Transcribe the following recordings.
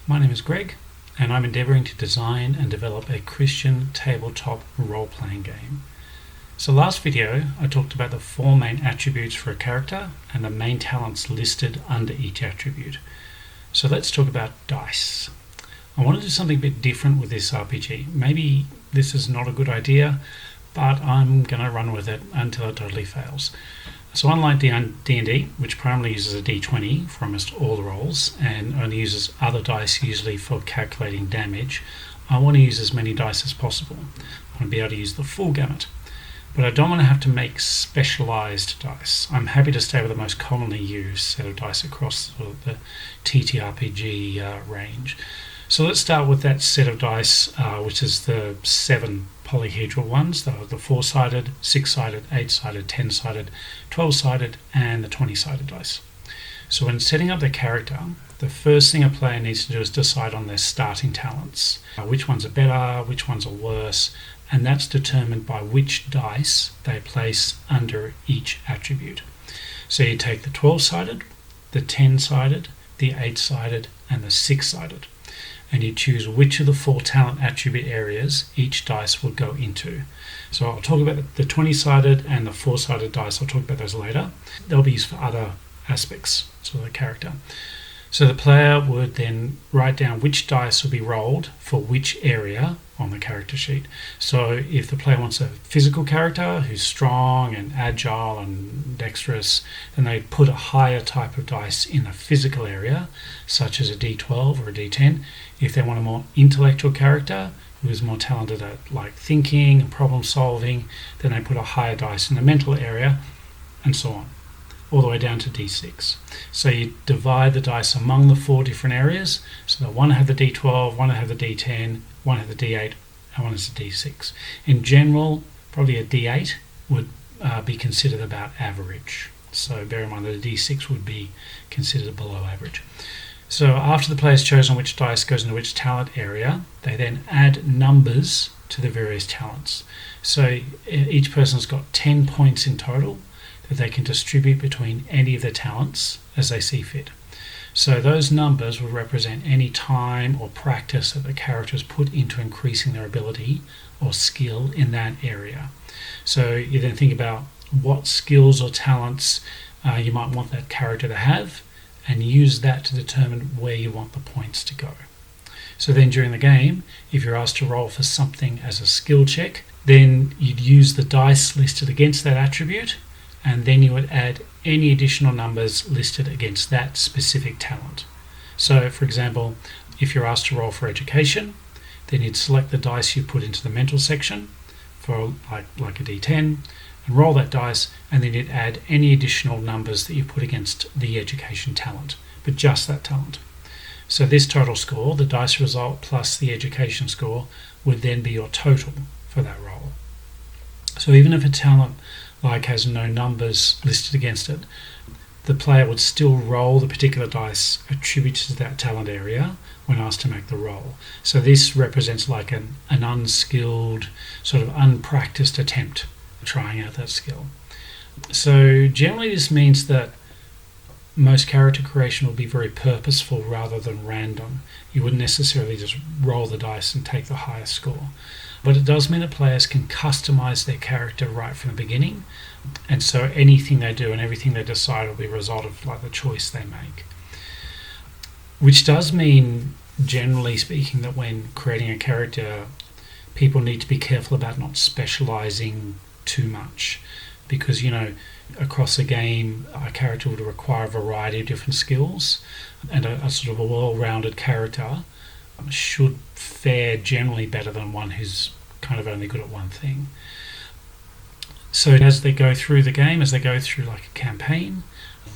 My name is Greg, and I'm endeavouring to design and develop a Christian tabletop role-playing game. So last video I talked about the 4 main attributes for a character and the main talents listed under each attribute. So let's talk about dice. I want to do something a bit different with this RPG. Maybe this is not a good idea, but I'm going to run with it until it totally fails. So unlike D&D, which primarily uses a D20 for almost all the rolls and only uses other dice usually for calculating damage, I want to use as many dice as possible. I want to be able to use the full gamut. But I don't want to have to make specialised dice. I'm happy to stay with the most commonly used set of dice across the TTRPG range. So let's start with that set of dice, which is the 7 polyhedral ones, the 4-sided, 6-sided, 8-sided, 10-sided, 12-sided, and the 20-sided dice. So when setting up their character, the first thing a player needs to do is decide on their starting talents. Which ones are better, which ones are worse, and that's determined by which dice they place under each attribute. So you take the 12-sided, the 10-sided, the 8-sided, and the 6-sided. And you choose which of the 4 talent attribute areas each dice will go into. So I'll talk about the 20-sided and the 4-sided dice. I'll talk about those later. They'll be used for other aspects of the character. So the player would then write down which dice will be rolled for which area on the character sheet. So if the player wants a physical character who's strong and agile and dexterous, then they put a higher type of dice in the physical area, such as a D12 or a D10. If they want a more intellectual character who is more talented at thinking and problem solving, then they put a higher dice in the mental area, and so on, all the way down to D6. So you divide the dice among the 4 different areas. So that one have the D12, one have the D10, one have the D8, and one is the D6. In general, probably a D8 would be considered about average. So bear in mind that a D6 would be considered below average. So after the player's chosen which dice goes into which talent area, they then add numbers to the various talents. So each person's got 10 points in total that they can distribute between any of their talents as they see fit. So those numbers will represent any time or practice that the character has put into increasing their ability or skill in that area. So you then think about what skills or talents you might want that character to have, and use that to determine where you want the points to go. So then during the game, if you're asked to roll for something as a skill check, then you'd use the dice listed against that attribute, and then you would add any additional numbers listed against that specific talent. So for example, if you're asked to roll for education, then you'd select the dice you put into the mental section for like a D10, and roll that dice, and then you'd add any additional numbers that you put against the education talent, but just that talent. So this total score, the dice result plus the education score, would then be your total for that roll. So even if a talent has no numbers listed against it, the player would still roll the particular dice attributed to that talent area when asked to make the roll. So this represents an unskilled, sort of unpracticed attempt trying out that skill. So generally this means that most character creation will be very purposeful rather than random. You wouldn't necessarily just roll the dice and take the highest score. But it does mean that players can customize their character right from the beginning, and so anything they do and everything they decide will be a result of the choice they make. Which does mean, generally speaking, that when creating a character, people need to be careful about not specializing too much, because across a game a character would require a variety of different skills, and a sort of a well-rounded character should fare generally better than one who's kind of only good at one thing. So as they go through the game, as they go through a campaign,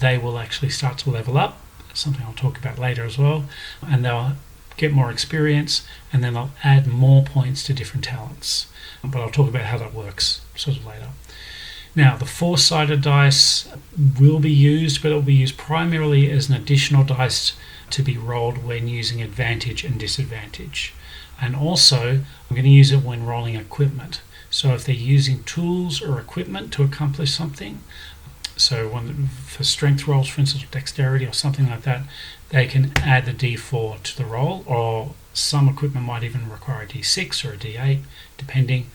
they will actually start to level up. That's something I'll talk about later as well, and they'll get more experience, and then they'll add more points to different talents. But I'll talk about how that works sort of later. Now, the 4-sided dice will be used, but it will be used primarily as an additional dice to be rolled when using advantage and disadvantage. And also, I'm going to use it when rolling equipment. So if they're using tools or equipment to accomplish something, So for strength rolls, for instance, or dexterity or something like that, they can add the d4 to the roll, or some equipment might even require a d6 or a d8, depending,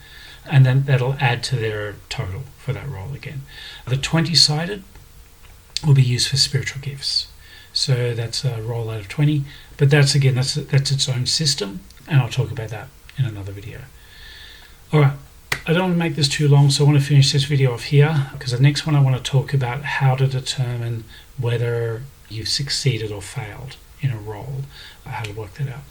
and then that'll add to their total for that roll again. The 20-sided will be used for spiritual gifts. So that's a roll out of 20, but that's its own system, and I'll talk about that in another video. All right, I don't want to make this too long, so I want to finish this video off here, because the next one I want to talk about how to determine whether you've succeeded or failed in a roll, how to work that out.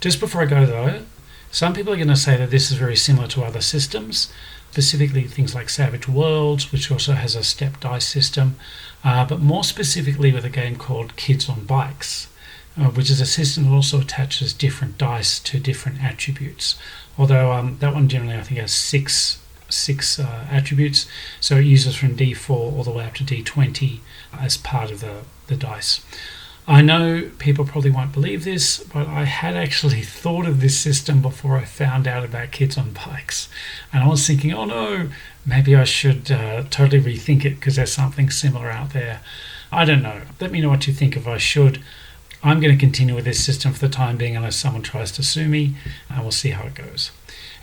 Just before I go though, some people are going to say that this is very similar to other systems, specifically things like Savage Worlds, which also has a step dice system, but more specifically with a game called Kids on Bikes, which is a system that also attaches different dice to different attributes. Although that one generally I think has six attributes, so it uses from D4 all the way up to D20 as part of the dice. I know people probably won't believe this, but I had actually thought of this system before I found out about Kids on Bikes. And I was thinking, oh no, maybe I should totally rethink it because there's something similar out there. I don't know. Let me know what you think if I should. I'm going to continue with this system for the time being unless someone tries to sue me, and we'll see how it goes.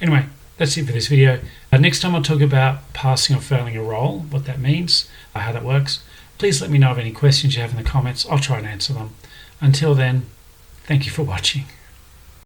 Anyway, that's it for this video. Next time I'll talk about passing or failing a roll, what that means, how that works. Please let me know of any questions you have in the comments. I'll try and answer them. Until then, thank you for watching.